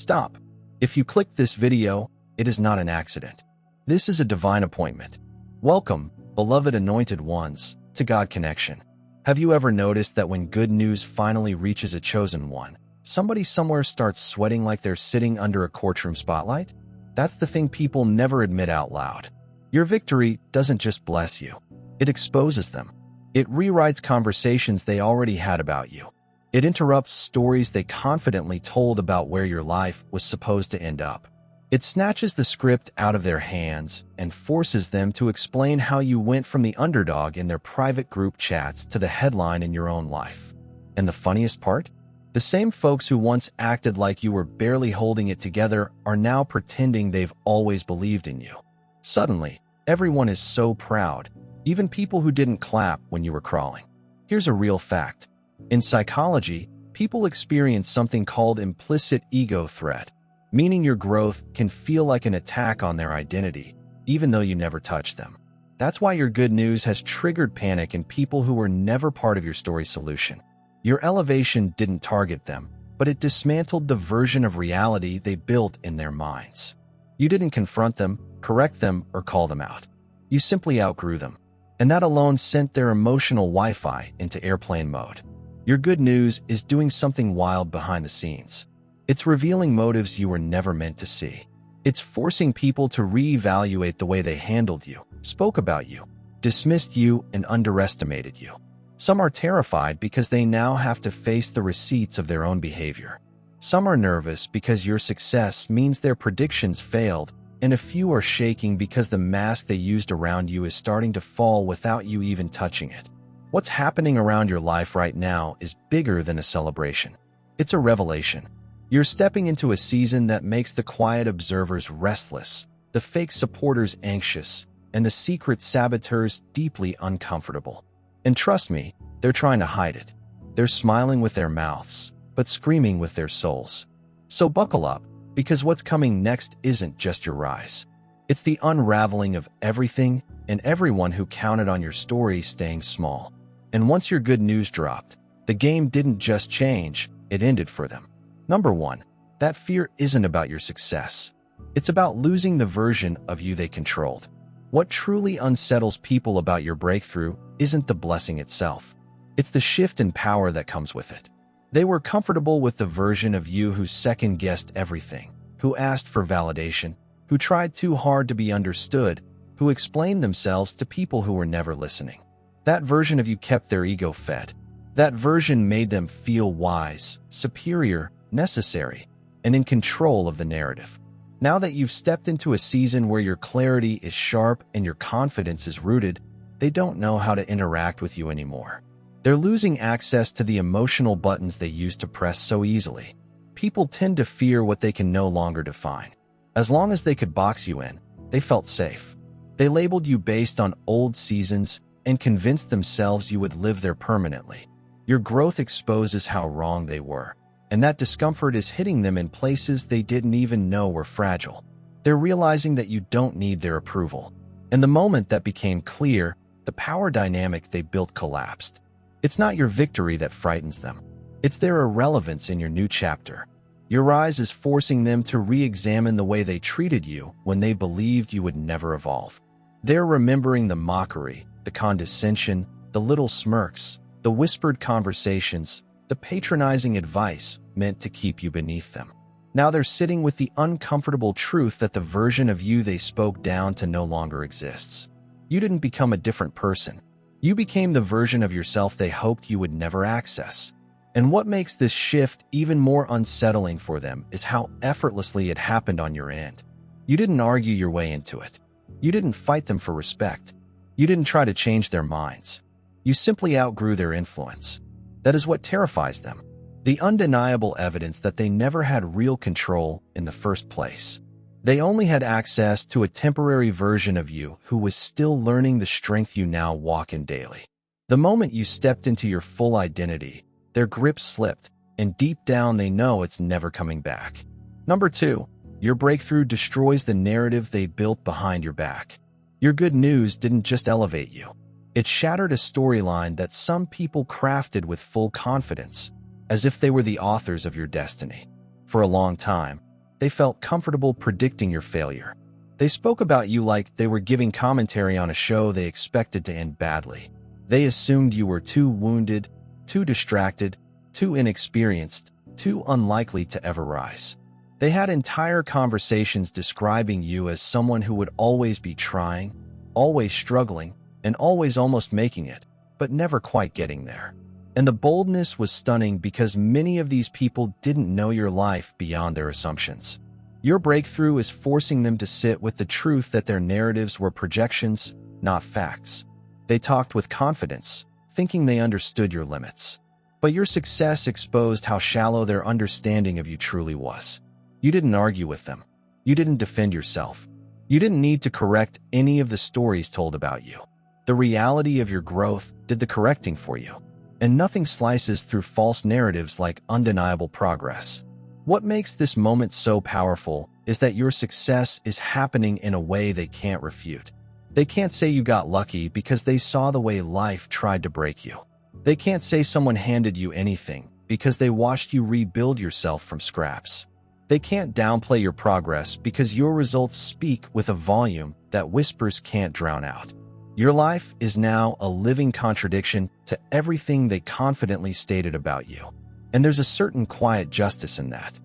Stop. If you clicked this video, it is not an accident. This is a divine appointment. Welcome, beloved anointed ones, to God Connection. Have you ever noticed that when good news finally reaches a chosen one, somebody somewhere starts sweating like they're sitting under a courtroom spotlight? That's the thing people never admit out loud. Your victory doesn't just bless you. It exposes them. It rewrites conversations they already had about you. It interrupts stories they confidently told about where your life was supposed to end up. It snatches the script out of their hands and forces them to explain how you went from the underdog in their private group chats to the headline in your own life. And the funniest part? The same folks who once acted like you were barely holding it together are now pretending they've always believed in you. Suddenly, everyone is so proud, even people who didn't clap when you were crawling. Here's a real fact. In psychology, people experience something called implicit ego threat, meaning your growth can feel like an attack on their identity, even though you never touched them. That's why your good news has triggered panic in people who were never part of your story solution. Your elevation didn't target them, but it dismantled the version of reality they built in their minds. You didn't confront them, correct them, or call them out. You simply outgrew them. And that alone sent their emotional Wi-Fi into airplane mode. Your good news is doing something wild behind the scenes. It's revealing motives you were never meant to see. It's forcing people to reevaluate the way they handled you, spoke about you, dismissed you, and underestimated you. Some are terrified because they now have to face the receipts of their own behavior. Some are nervous because your success means their predictions failed, and a few are shaking because the mask they used around you is starting to fall without you even touching it. What's happening around your life right now is bigger than a celebration. It's a revelation. You're stepping into a season that makes the quiet observers restless, the fake supporters anxious, and the secret saboteurs deeply uncomfortable. And trust me, they're trying to hide it. They're smiling with their mouths, but screaming with their souls. So buckle up, because what's coming next isn't just your rise. It's the unraveling of everything and everyone who counted on your story staying small. And once your good news dropped, the game didn't just change, it ended for them. Number 1, that fear isn't about your success. It's about losing the version of you they controlled. What truly unsettles people about your breakthrough isn't the blessing itself. It's the shift in power that comes with it. They were comfortable with the version of you who second-guessed everything, who asked for validation, who tried too hard to be understood, who explained themselves to people who were never listening. That version of you kept their ego fed. That version made them feel wise, superior, necessary, and in control of the narrative. Now that you've stepped into a season where your clarity is sharp and your confidence is rooted, they don't know how to interact with you anymore. They're losing access to the emotional buttons they used to press so easily. People tend to fear what they can no longer define. As long as they could box you in, they felt safe. They labeled you based on old seasons and convinced themselves you would live there permanently. Your growth exposes how wrong they were, and that discomfort is hitting them in places they didn't even know were fragile. They're realizing that you don't need their approval. And the moment that became clear, the power dynamic they built collapsed. It's not your victory that frightens them. It's their irrelevance in your new chapter. Your rise is forcing them to re-examine the way they treated you when they believed you would never evolve. They're remembering the mockery, the condescension, the little smirks, the whispered conversations, the patronizing advice meant to keep you beneath them. Now they're sitting with the uncomfortable truth that the version of you they spoke down to no longer exists. You didn't become a different person. You became the version of yourself they hoped you would never access. And what makes this shift even more unsettling for them is how effortlessly it happened on your end. You didn't argue your way into it. You didn't fight them for respect. You didn't try to change their minds. You simply outgrew their influence. That is what terrifies them. The undeniable evidence that they never had real control in the first place. They only had access to a temporary version of you who was still learning the strength you now walk in daily. The moment you stepped into your full identity, their grip slipped, and deep down they know it's never coming back. Number 2, your breakthrough destroys the narrative they built behind your back. Your good news didn't just elevate you. It shattered a storyline that some people crafted with full confidence, as if they were the authors of your destiny. For a long time, They felt comfortable predicting your failure. They spoke about you like they were giving commentary on a show they expected to end badly. They assumed you were too wounded, too distracted, too inexperienced, too unlikely to ever rise. They had entire conversations describing you as someone who would always be trying, always struggling, and always almost making it, but never quite getting there. And the boldness was stunning because many of these people didn't know your life beyond their assumptions. Your breakthrough is forcing them to sit with the truth that their narratives were projections, not facts. They talked with confidence, thinking they understood your limits. But your success exposed how shallow their understanding of you truly was. You didn't argue with them. You didn't defend yourself. You didn't need to correct any of the stories told about you. The reality of your growth did the correcting for you. And nothing slices through false narratives like undeniable progress. What makes this moment so powerful is that your success is happening in a way they can't refute. They can't say you got lucky because they saw the way life tried to break you. They can't say someone handed you anything because they watched you rebuild yourself from scraps. They can't downplay your progress because your results speak with a volume that whispers can't drown out. Your life is now a living contradiction to everything they confidently stated about you. And there's a certain quiet justice in that.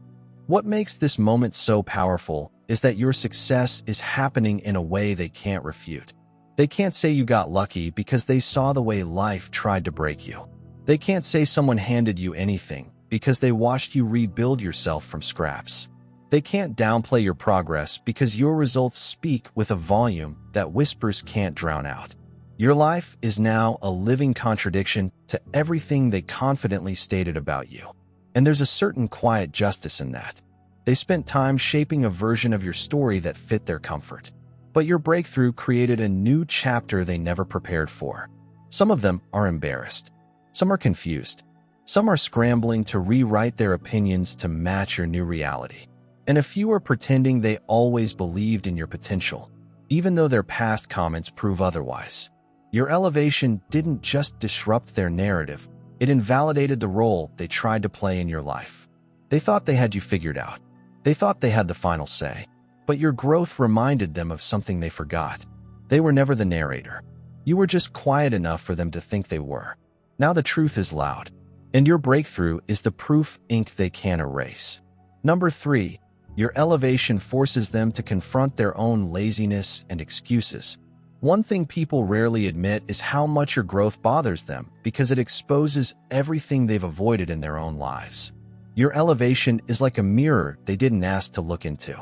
What makes this moment so powerful is that your success is happening in a way they can't refute. They can't say you got lucky because they saw the way life tried to break you. They can't say someone handed you anything because they watched you rebuild yourself from scraps. They can't downplay your progress because your results speak with a volume that whispers can't drown out. Your life is now a living contradiction to everything they confidently stated about you. And there's a certain quiet justice in that. They spent time shaping a version of your story that fit their comfort. But your breakthrough created a new chapter they never prepared for. Some of them are embarrassed. Some are confused. Some are scrambling to rewrite their opinions to match your new reality. And a few are pretending they always believed in your potential, even though their past comments prove otherwise. Your elevation didn't just disrupt their narrative, it invalidated the role they tried to play in your life. They thought they had you figured out. They thought they had the final say. But your growth reminded them of something they forgot. They were never the narrator. You were just quiet enough for them to think they were. Now the truth is loud. And your breakthrough is the proof ink they can't erase. Number 3, your elevation forces them to confront their own laziness and excuses. One thing people rarely admit is how much your growth bothers them because it exposes everything they've avoided in their own lives. Your elevation is like a mirror they didn't ask to look into.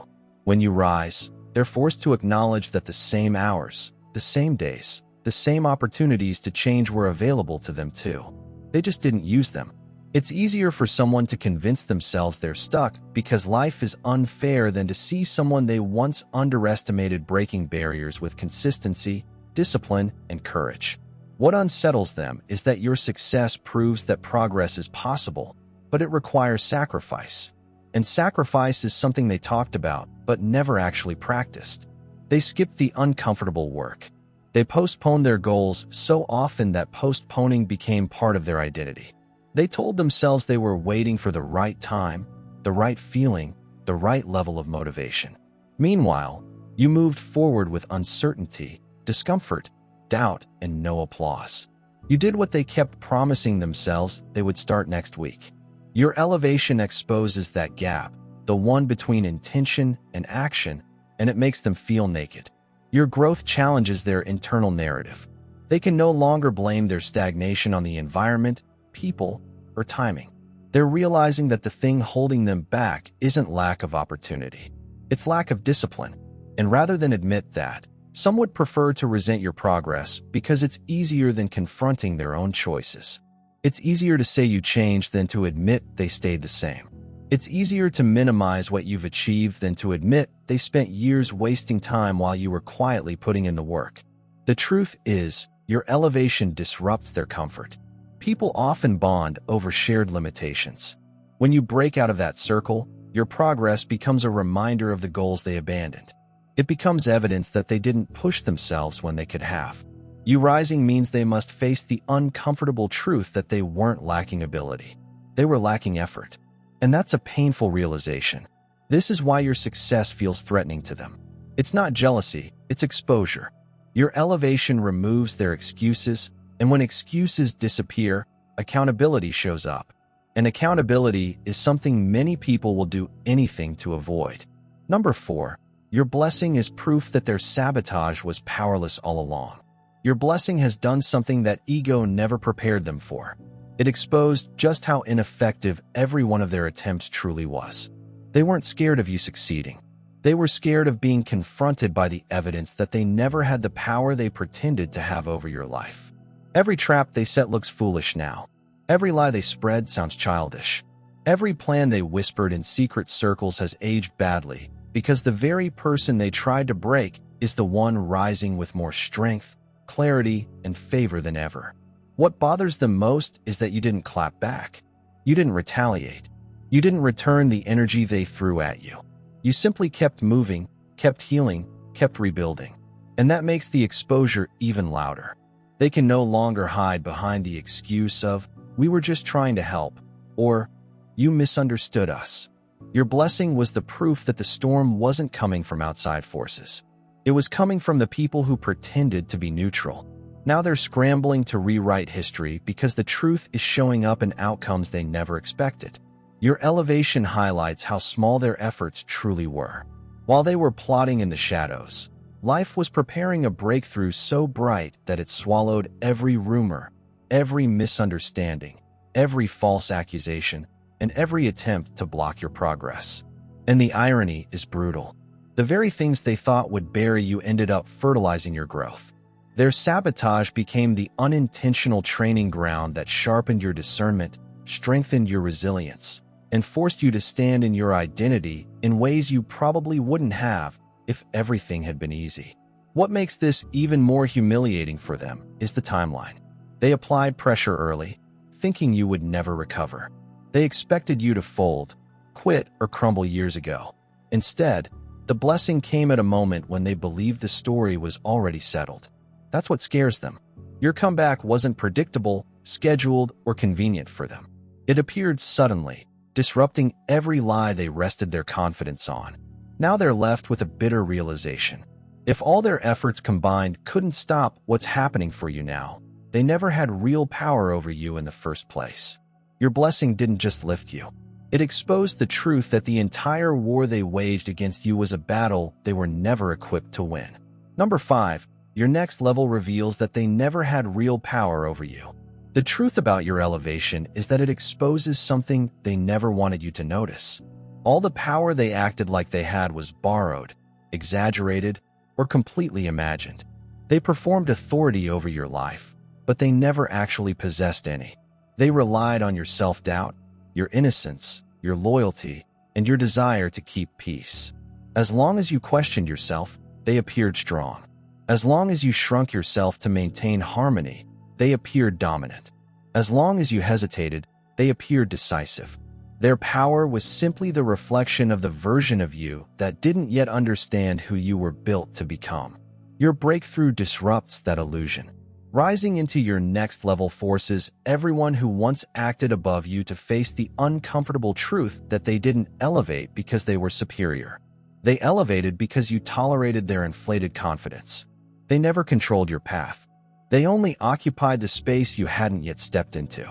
When you rise, they're forced to acknowledge that the same hours, the same days, the same opportunities to change were available to them too. They just didn't use them. It's easier for someone to convince themselves they're stuck because life is unfair than to see someone they once underestimated breaking barriers with consistency, discipline, and courage. What unsettles them is that your success proves that progress is possible, but it requires sacrifice. And sacrifice is something they talked about, but never actually practiced. They skipped the uncomfortable work. They postponed their goals so often that postponing became part of their identity. They told themselves they were waiting for the right time, the right feeling, the right level of motivation. Meanwhile, you moved forward with uncertainty, discomfort, doubt, and no applause. You did what they kept promising themselves they would start next week. Your elevation exposes that gap, the one between intention and action, and it makes them feel naked. Your growth challenges their internal narrative. They can no longer blame their stagnation on the environment, people, or timing. They're realizing that the thing holding them back isn't lack of opportunity. It's lack of discipline. And rather than admit that, some would prefer to resent your progress because it's easier than confronting their own choices. It's easier to say you changed than to admit they stayed the same. It's easier to minimize what you've achieved than to admit they spent years wasting time while you were quietly putting in the work. The truth is, your elevation disrupts their comfort. People often bond over shared limitations. When you break out of that circle, your progress becomes a reminder of the goals they abandoned. It becomes evidence that they didn't push themselves when they could have. You rising means they must face the uncomfortable truth that they weren't lacking ability. They were lacking effort. And that's a painful realization. This is why your success feels threatening to them. It's not jealousy, it's exposure. Your elevation removes their excuses, and when excuses disappear, accountability shows up. And accountability is something many people will do anything to avoid. Number 4, your blessing is proof that their sabotage was powerless all along. Your blessing has done something that ego never prepared them for. It exposed just how ineffective every one of their attempts truly was. They weren't scared of you succeeding. They were scared of being confronted by the evidence that they never had the power they pretended to have over your life. Every trap they set looks foolish now. Every lie they spread sounds childish. Every plan they whispered in secret circles has aged badly because the very person they tried to break is the one rising with more strength, clarity, and favor than ever. What bothers them most is that you didn't clap back. You didn't retaliate. You didn't return the energy they threw at you. You simply kept moving, kept healing, kept rebuilding. And that makes the exposure even louder. They can no longer hide behind the excuse of, "We were just trying to help," or "You misunderstood us." Your blessing was the proof that the storm wasn't coming from outside forces. It was coming from the people who pretended to be neutral. Now they're scrambling to rewrite history because the truth is showing up in outcomes they never expected. Your elevation highlights how small their efforts truly were. While they were plotting in the shadows, life was preparing a breakthrough so bright that it swallowed every rumor, every misunderstanding, every false accusation, and every attempt to block your progress. And the irony is brutal. The very things they thought would bury you ended up fertilizing your growth. Their sabotage became the unintentional training ground that sharpened your discernment, strengthened your resilience, and forced you to stand in your identity in ways you probably wouldn't have if everything had been easy. What makes this even more humiliating for them is the timeline. They applied pressure early, thinking you would never recover. They expected you to fold, quit, or crumble years ago. Instead, the blessing came at a moment when they believed the story was already settled. That's what scares them. Your comeback wasn't predictable, scheduled, or convenient for them. It appeared suddenly, disrupting every lie they rested their confidence on. Now they're left with a bitter realization. If all their efforts combined couldn't stop what's happening for you now, they never had real power over you in the first place. Your blessing didn't just lift you. It exposed the truth that the entire war they waged against you was a battle they were never equipped to win. Number 5, your next level reveals that they never had real power over you. The truth about your elevation is that it exposes something they never wanted you to notice. All the power they acted like they had was borrowed, exaggerated, or completely imagined. They performed authority over your life, but they never actually possessed any. They relied on your self-doubt, your innocence, your loyalty, and your desire to keep peace. As long as you questioned yourself, they appeared strong. As long as you shrunk yourself to maintain harmony, they appeared dominant. As long as you hesitated, they appeared decisive. Their power was simply the reflection of the version of you that didn't yet understand who you were built to become. Your breakthrough disrupts that illusion. Rising into your next level forces everyone who once acted above you to face the uncomfortable truth that they didn't elevate because they were superior. They elevated because you tolerated their inflated confidence. They never controlled your path. They only occupied the space you hadn't yet stepped into.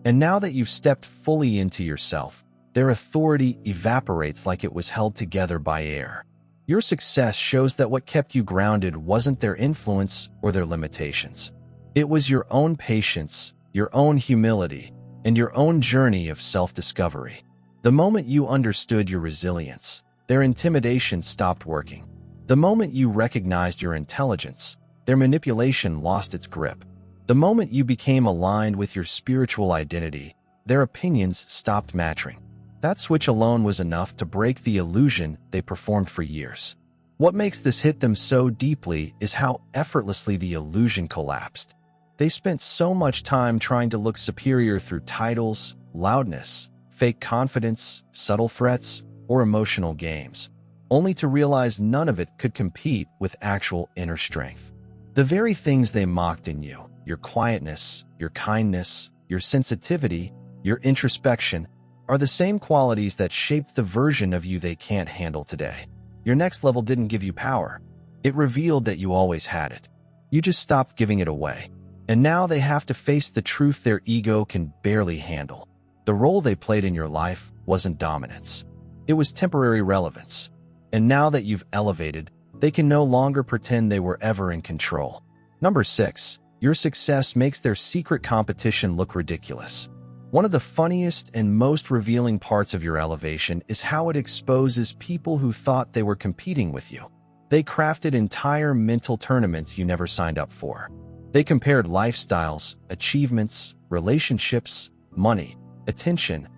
And now that you've stepped fully into yourself, their authority evaporates like it was held together by air. Your success shows that what kept you grounded wasn't their influence or their limitations. It was your own patience, your own humility, and your own journey of self-discovery. The moment you understood your resilience, their intimidation stopped working. The moment you recognized your intelligence, their manipulation lost its grip. The moment you became aligned with your spiritual identity, their opinions stopped mattering. That switch alone was enough to break the illusion they performed for years. What makes this hit them so deeply is how effortlessly the illusion collapsed. They spent so much time trying to look superior through titles, loudness, fake confidence, subtle threats, or emotional games, only to realize none of it could compete with actual inner strength. The very things they mocked in you, your quietness, your kindness, your sensitivity, your introspection, are the same qualities that shaped the version of you they can't handle today. Your next level didn't give you power. It revealed that you always had it. You just stopped giving it away. And now they have to face the truth their ego can barely handle. The role they played in your life wasn't dominance. It was temporary relevance. And now that you've elevated, they can no longer pretend they were ever in control. Number 6. Your success makes their secret competition look ridiculous. One of the funniest and most revealing parts of your elevation is how it exposes people who thought they were competing with you. They crafted entire mental tournaments you never signed up for. They compared lifestyles, achievements, relationships, money, attention,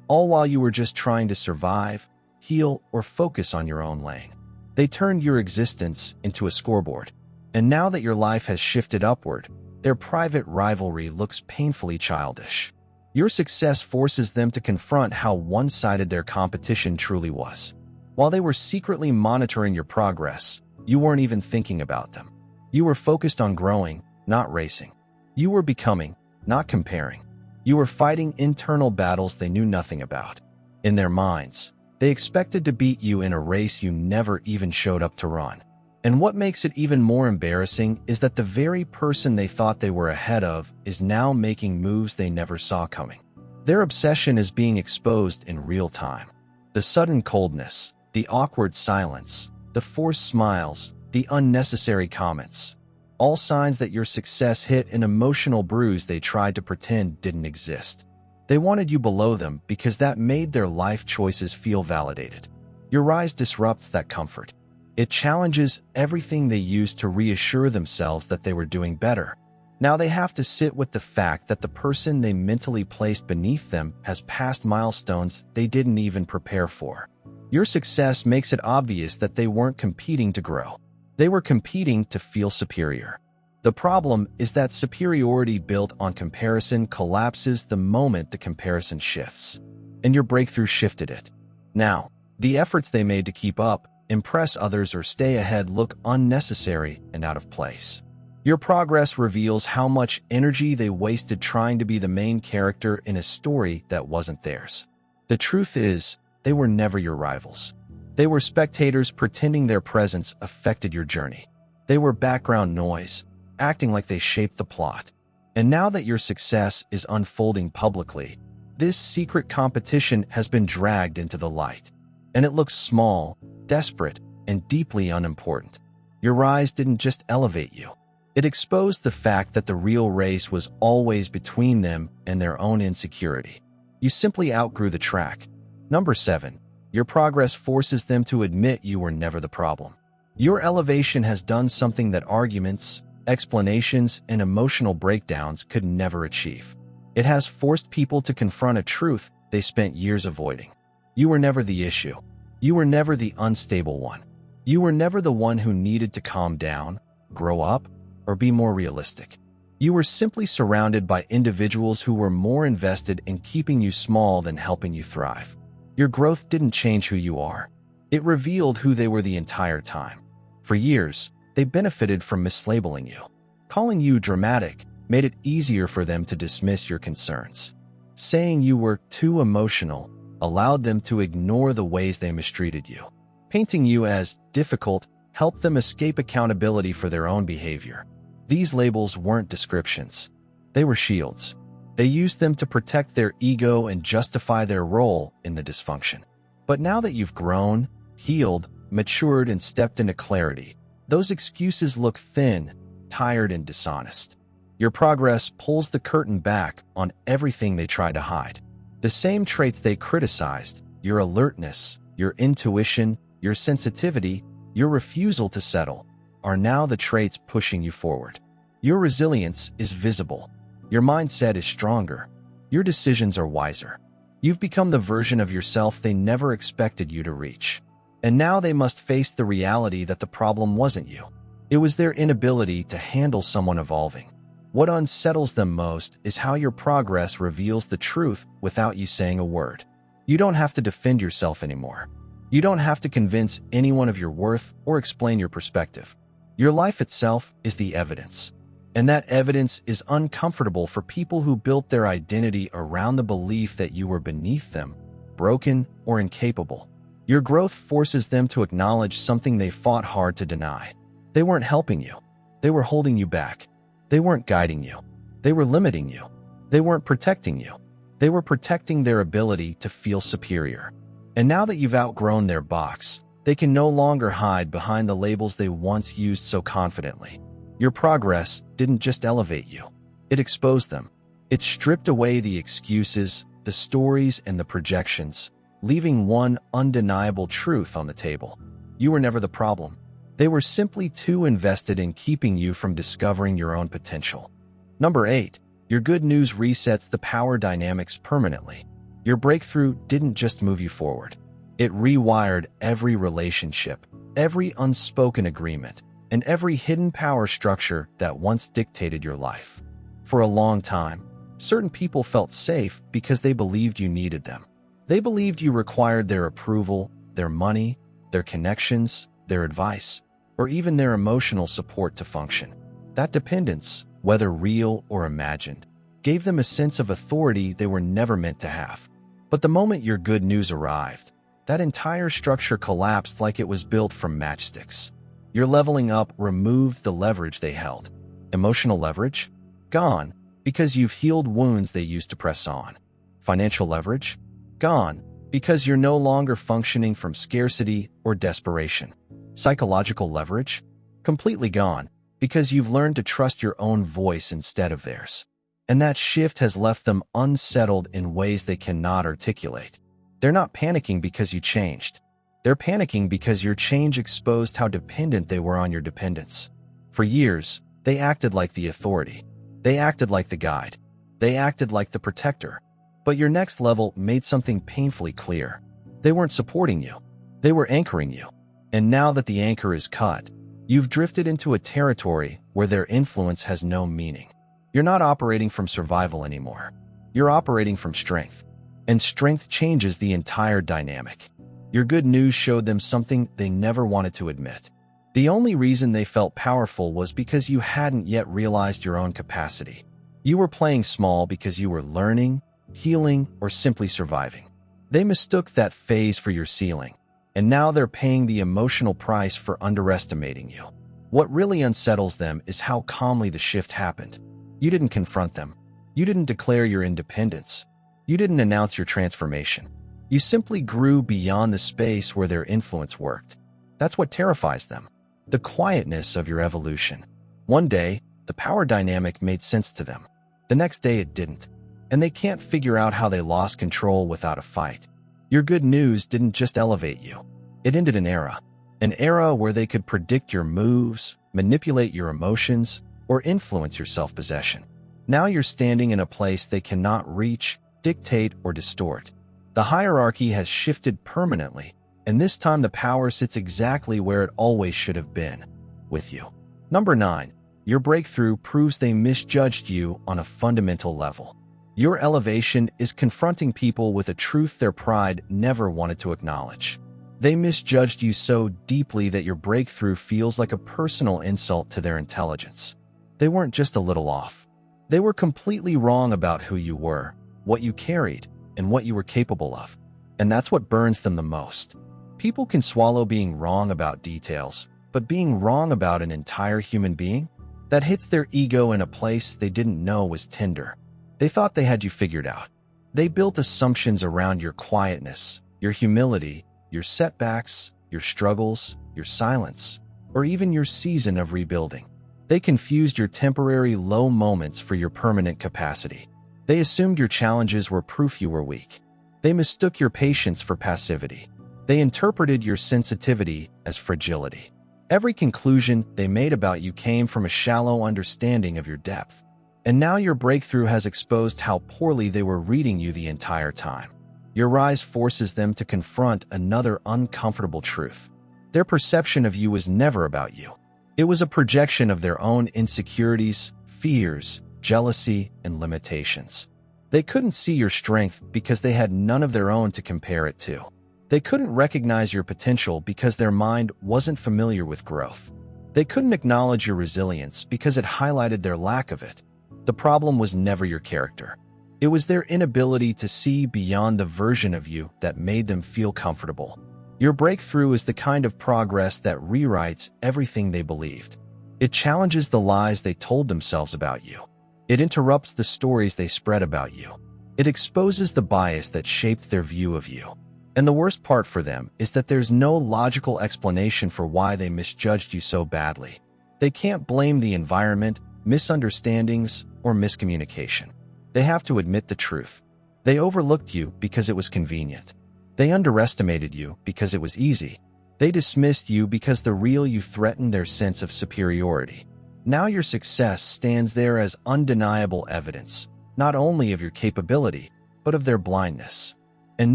all while you were just trying to survive, heal, or focus on your own lane. They turned your existence into a scoreboard. And now that your life has shifted upward, their private rivalry looks painfully childish. Your success forces them to confront how one-sided their competition truly was. While they were secretly monitoring your progress, you weren't even thinking about them. You were focused on growing, not racing. You were becoming, not comparing. You were fighting internal battles they knew nothing about. In their minds, they expected to beat you in a race you never even showed up to run. And what makes it even more embarrassing is that the very person they thought they were ahead of is now making moves they never saw coming. Their obsession is being exposed in real time. The sudden coldness, the awkward silence, the forced smiles, the unnecessary comments. All signs that your success hit an emotional bruise they tried to pretend didn't exist. They wanted you below them because that made their life choices feel validated. Your rise disrupts that comfort. It challenges everything they used to reassure themselves that they were doing better. Now they have to sit with the fact that the person they mentally placed beneath them has passed milestones they didn't even prepare for. Your success makes it obvious that they weren't competing to grow. They were competing to feel superior. The problem is that superiority built on comparison collapses the moment the comparison shifts. And your breakthrough shifted it. Now, the efforts they made to keep up, impress others, or stay ahead look unnecessary and out of place. Your progress reveals how much energy they wasted trying to be the main character in a story that wasn't theirs. The truth is, they were never your rivals. They were spectators pretending their presence affected your journey. They were background noise, acting like they shaped the plot. And now that your success is unfolding publicly, this secret competition has been dragged into the light. And it looks small, desperate, and deeply unimportant. Your rise didn't just elevate you. It exposed the fact that the real race was always between them and their own insecurity. You simply outgrew the track. Number 7. Your progress forces them to admit you were never the problem. Your elevation has done something that arguments, explanations, and emotional breakdowns could never achieve. It has forced people to confront a truth they spent years avoiding. You were never the issue. You were never the unstable one. You were never the one who needed to calm down, grow up, or be more realistic. You were simply surrounded by individuals who were more invested in keeping you small than helping you thrive. Your growth didn't change who you are. It revealed who they were the entire time. For years, they benefited from mislabeling you. Calling you dramatic made it easier for them to dismiss your concerns. Saying you were too emotional allowed them to ignore the ways they mistreated you. Painting you as difficult helped them escape accountability for their own behavior. These labels weren't descriptions. They were shields. They used them to protect their ego and justify their role in the dysfunction. But now that you've grown, healed, matured, and stepped into clarity, those excuses look thin, tired, and dishonest. Your progress pulls the curtain back on everything they tried to hide. The same traits they criticized, your alertness, your intuition, your sensitivity, your refusal to settle, are now the traits pushing you forward. Your resilience is visible. Your mindset is stronger. Your decisions are wiser. You've become the version of yourself they never expected you to reach. And now they must face the reality that the problem wasn't you. It was their inability to handle someone evolving. What unsettles them most is how your progress reveals the truth without you saying a word. You don't have to defend yourself anymore. You don't have to convince anyone of your worth or explain your perspective. Your life itself is the evidence. And that evidence is uncomfortable for people who built their identity around the belief that you were beneath them broken or incapable. Your growth forces them to acknowledge something they fought hard to deny. They weren't helping you. They were holding you back. They weren't guiding you. They were limiting you. They weren't protecting you. They were protecting their ability to feel superior. And now that you've outgrown their box, they can no longer hide behind the labels they once used so confidently. Your progress didn't just elevate you. It exposed them. It stripped away the excuses, the stories, and the projections, leaving one undeniable truth on the table. You were never the problem. They were simply too invested in keeping you from discovering your own potential. Number 8. Your good news resets the power dynamics permanently. Your breakthrough didn't just move you forward. It rewired every relationship, every unspoken agreement, and every hidden power structure that once dictated your life. For a long time, certain people felt safe because they believed you needed them. They believed you required their approval, their money, their connections, their advice, or even their emotional support to function. That dependence, whether real or imagined, gave them a sense of authority they were never meant to have. But the moment your good news arrived, that entire structure collapsed like it was built from matchsticks. Your leveling up removed the leverage they held. Emotional leverage? Gone, because you've healed wounds they used to press on. Financial leverage? Gone, because you're no longer functioning from scarcity or desperation. Psychological leverage? Completely gone, because you've learned to trust your own voice instead of theirs. And that shift has left them unsettled in ways they cannot articulate. They're not panicking because you changed. They're panicking because your change exposed how dependent they were on your dependence. For years, they acted like the authority. They acted like the guide. They acted like the protector. But your next level made something painfully clear. They weren't supporting you. They were anchoring you. And now that the anchor is cut, you've drifted into a territory where their influence has no meaning. You're not operating from survival anymore. You're operating from strength. And strength changes the entire dynamic. Your good news showed them something they never wanted to admit. The only reason they felt powerful was because you hadn't yet realized your own capacity. You were playing small because you were learning, healing, or simply surviving. They mistook that phase for your ceiling, and now they're paying the emotional price for underestimating you. What really unsettles them is how calmly the shift happened. You didn't confront them. You didn't declare your independence. You didn't announce your transformation. You simply grew beyond the space where their influence worked. That's what terrifies them. The quietness of your evolution. One day, the power dynamic made sense to them. The next day it didn't. And they can't figure out how they lost control without a fight. Your good news didn't just elevate you. It ended an era. An era where they could predict your moves, manipulate your emotions, or influence your self-possession. Now you're standing in a place they cannot reach, dictate, or distort. The hierarchy has shifted permanently, and this time the power sits exactly where it always should have been, with you. Number 9. Your breakthrough proves they misjudged you on a fundamental level. Your elevation is confronting people with a truth their pride never wanted to acknowledge. They misjudged you so deeply that your breakthrough feels like a personal insult to their intelligence. They weren't just a little off. They were completely wrong about who you were, what you carried, and what you were capable of. And that's what burns them the most. People can swallow being wrong about details, but being wrong about an entire human being? That hits their ego in a place they didn't know was tender. They thought they had you figured out. They built assumptions around your quietness, your humility, your setbacks, your struggles, your silence, or even your season of rebuilding. They confused your temporary low moments for your permanent capacity. They assumed your challenges were proof you were weak. They mistook your patience for passivity. They interpreted your sensitivity as fragility. Every conclusion they made about you came from a shallow understanding of your depth. And now your breakthrough has exposed how poorly they were reading you the entire time. Your rise forces them to confront another uncomfortable truth. Their perception of you was never about you. It was a projection of their own insecurities, fears, jealousy, and limitations. They couldn't see your strength because they had none of their own to compare it to. They couldn't recognize your potential because their mind wasn't familiar with growth. They couldn't acknowledge your resilience because it highlighted their lack of it. The problem was never your character. It was their inability to see beyond the version of you that made them feel comfortable. Your breakthrough is the kind of progress that rewrites everything they believed. It challenges the lies they told themselves about you. It interrupts the stories they spread about you. It exposes the bias that shaped their view of you. And the worst part for them is that there's no logical explanation for why they misjudged you so badly. They can't blame the environment, misunderstandings, or miscommunication. They have to admit the truth. They overlooked you because it was convenient. They underestimated you because it was easy. They dismissed you because the real you threatened their sense of superiority. Now your success stands there as undeniable evidence, not only of your capability, but of their blindness. And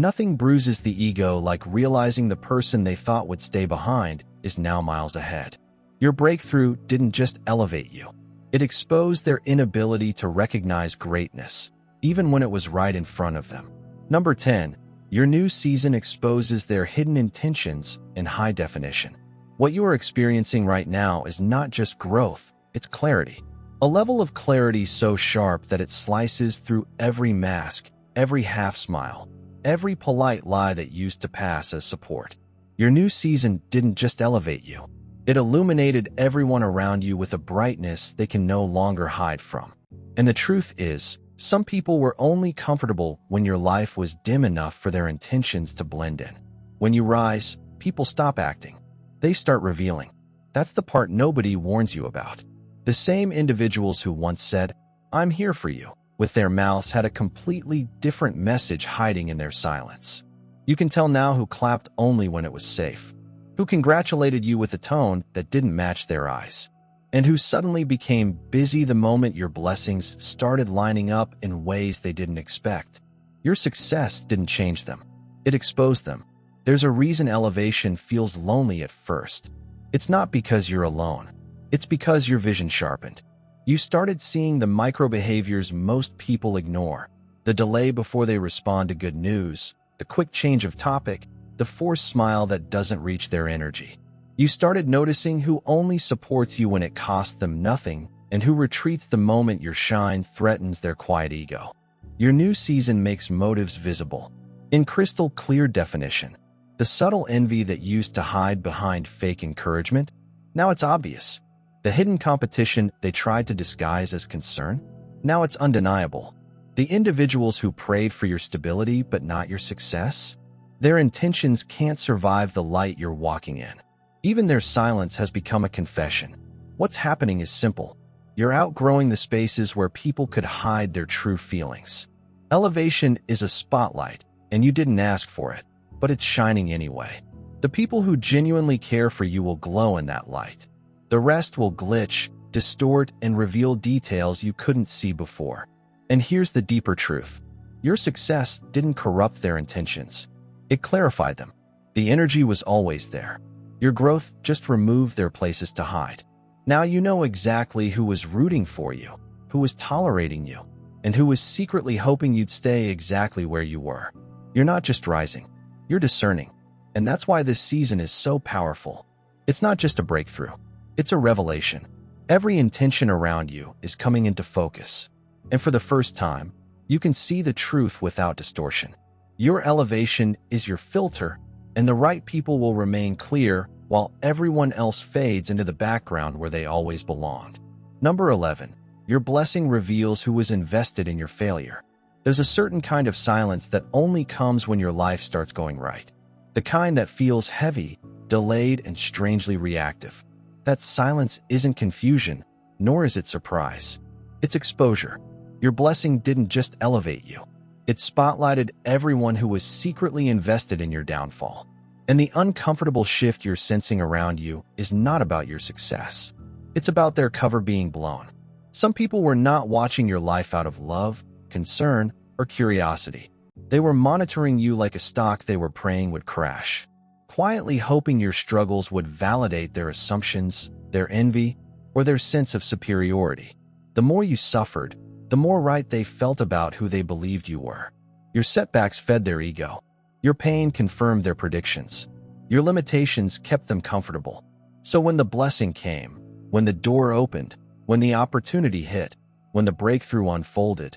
nothing bruises the ego like realizing the person they thought would stay behind is now miles ahead. Your breakthrough didn't just elevate you. It exposed their inability to recognize greatness, even when it was right in front of them. Number 10. Your new season exposes their hidden intentions in high definition. What you are experiencing right now is not just growth, it's clarity. A level of clarity so sharp that it slices through every mask, every half-smile, every polite lie that used to pass as support. Your new season didn't just elevate you. It illuminated everyone around you with a brightness they can no longer hide from. And the truth is, some people were only comfortable when your life was dim enough for their intentions to blend in. When you rise, people stop acting. They start revealing. That's the part nobody warns you about. The same individuals who once said, "I'm here for you," with their mouths had a completely different message hiding in their silence. You can tell now who clapped only when it was safe, who congratulated you with a tone that didn't match their eyes, and who suddenly became busy the moment your blessings started lining up in ways they didn't expect. Your success didn't change them. It exposed them. There's a reason elevation feels lonely at first. It's not because you're alone. It's because your vision sharpened. You started seeing the micro behaviors most people ignore, the delay before they respond to good news, the quick change of topic, the forced smile that doesn't reach their energy. You started noticing who only supports you when it costs them nothing and who retreats the moment your shine threatens their quiet ego. Your new season makes motives visible, in crystal clear definition. The subtle envy that used to hide behind fake encouragement, now it's obvious. The hidden competition they tried to disguise as concern, now it's undeniable. The individuals who prayed for your stability but not your success, their intentions can't survive the light you're walking in. Even their silence has become a confession. What's happening is simple. You're outgrowing the spaces where people could hide their true feelings. Elevation is a spotlight, and you didn't ask for it, but it's shining anyway. The people who genuinely care for you will glow in that light. The rest will glitch, distort, and reveal details you couldn't see before. And here's the deeper truth. Your success didn't corrupt their intentions. It clarified them. The energy was always there. Your growth just removed their places to hide. Now you know exactly who was rooting for you, who was tolerating you, and who was secretly hoping you'd stay exactly where you were. You're not just rising, you're discerning. And that's why this season is so powerful. It's not just a breakthrough. It's a revelation. Every intention around you is coming into focus. And for the first time, you can see the truth without distortion. Your elevation is your filter, and the right people will remain clear while everyone else fades into the background where they always belonged. Number 11. Your blessing reveals who was invested in your failure. There's a certain kind of silence that only comes when your life starts going right. The kind that feels heavy, delayed, and strangely reactive. That silence isn't confusion, nor is it surprise. It's exposure. Your blessing didn't just elevate you. It spotlighted everyone who was secretly invested in your downfall. And the uncomfortable shift you're sensing around you is not about your success. It's about their cover being blown. Some people were not watching your life out of love, concern, or curiosity. They were monitoring you like a stock they were praying would crash, quietly hoping your struggles would validate their assumptions, their envy, or their sense of superiority. The more you suffered, the more right they felt about who they believed you were. Your setbacks fed their ego. Your pain confirmed their predictions. Your limitations kept them comfortable. So when the blessing came, when the door opened, when the opportunity hit, when the breakthrough unfolded,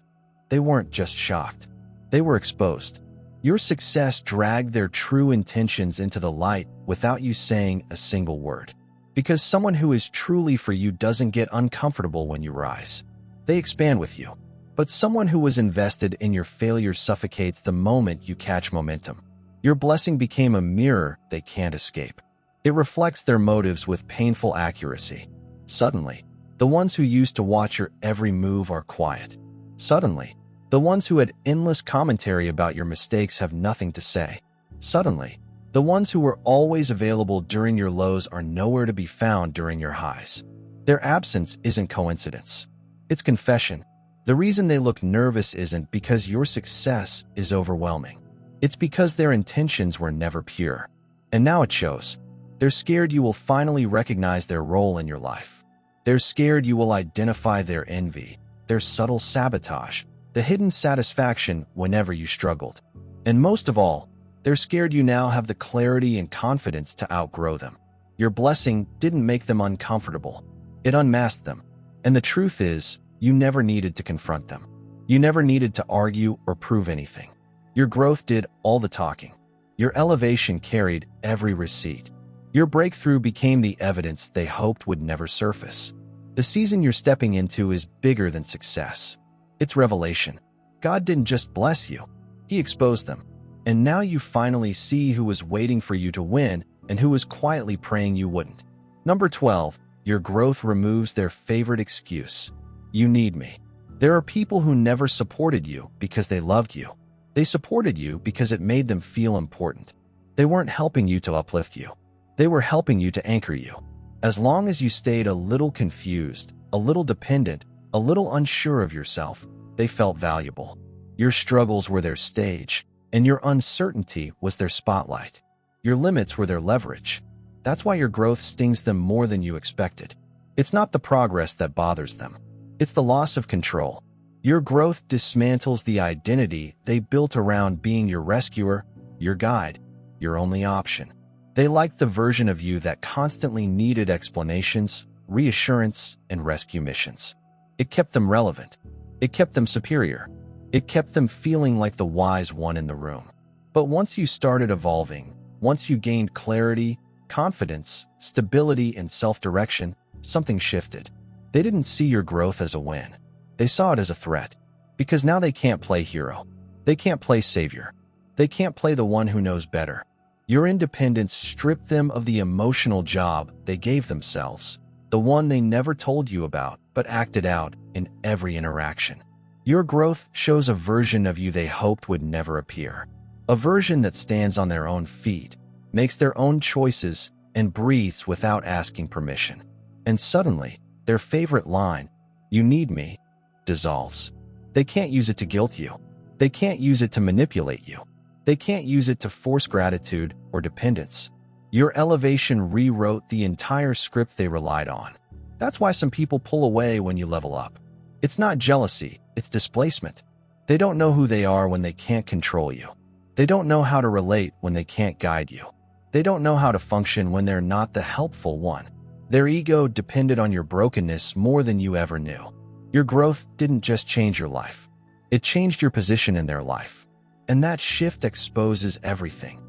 they weren't just shocked. They were exposed. Your success dragged their true intentions into the light without you saying a single word. Because someone who is truly for you doesn't get uncomfortable when you rise. They expand with you. But someone who was invested in your failure suffocates the moment you catch momentum. Your blessing became a mirror they can't escape. It reflects their motives with painful accuracy. Suddenly, the ones who used to watch your every move are quiet. Suddenly, the ones who had endless commentary about your mistakes have nothing to say. Suddenly, the ones who were always available during your lows are nowhere to be found during your highs. Their absence isn't coincidence. It's confession. The reason they look nervous isn't because your success is overwhelming. It's because their intentions were never pure. And now it shows. They're scared you will finally recognize their role in your life. They're scared you will identify their envy, their subtle sabotage, the hidden satisfaction whenever you struggled. And most of all, they're scared you now have the clarity and confidence to outgrow them. Your blessing didn't make them uncomfortable. It unmasked them. And the truth is, you never needed to confront them. You never needed to argue or prove anything. Your growth did all the talking. Your elevation carried every receipt. Your breakthrough became the evidence they hoped would never surface. The season you're stepping into is bigger than success. It's revelation. God didn't just bless you. He exposed them. And now you finally see who was waiting for you to win and who was quietly praying you wouldn't. Number 12, your growth removes their favorite excuse. You need me. There are people who never supported you because they loved you. They supported you because it made them feel important. They weren't helping you to uplift you. They were helping you to anchor you. As long as you stayed a little confused, a little dependent, a little unsure of yourself, they felt valuable. Your struggles were their stage, and your uncertainty was their spotlight. Your limits were their leverage. That's why your growth stings them more than you expected. It's not the progress that bothers them. It's the loss of control. Your growth dismantles the identity they built around being your rescuer, your guide, your only option. They liked the version of you that constantly needed explanations, reassurance, and rescue missions. It kept them relevant. It kept them superior. It kept them feeling like the wise one in the room. But once you started evolving, once you gained clarity, confidence, stability, and self-direction, something shifted. They didn't see your growth as a win. They saw it as a threat. Because now they can't play hero. They can't play savior. They can't play the one who knows better. Your independence stripped them of the emotional job they gave themselves, the one they never told you about but acted out in every interaction. Your growth shows a version of you they hoped would never appear. A version that stands on their own feet, makes their own choices, and breathes without asking permission. And suddenly, their favorite line, "You need me," dissolves. They can't use it to guilt you. They can't use it to manipulate you. They can't use it to force gratitude or dependence. Your elevation rewrote the entire script they relied on. That's why some people pull away when you level up. It's not jealousy, it's displacement. They don't know who they are when they can't control you. They don't know how to relate when they can't guide you. They don't know how to function when they're not the helpful one. Their ego depended on your brokenness more than you ever knew. Your growth didn't just change your life. It changed your position in their life. And that shift exposes everything.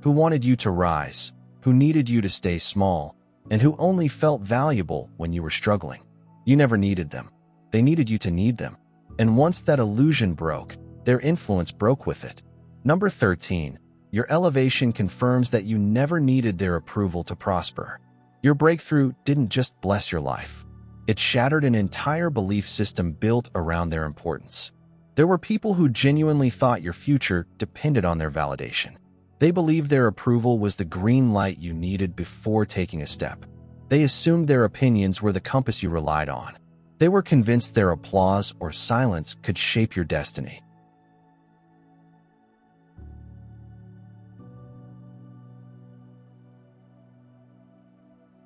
Who wanted you to rise, who needed you to stay small, and who only felt valuable when you were struggling. You never needed them. They needed you to need them. And once that illusion broke, their influence broke with it. Number 13, your elevation confirms that you never needed their approval to prosper. Your breakthrough didn't just bless your life. It shattered an entire belief system built around their importance. There were people who genuinely thought your future depended on their validation. They believed their approval was the green light you needed before taking a step. They assumed their opinions were the compass you relied on. They were convinced their applause or silence could shape your destiny.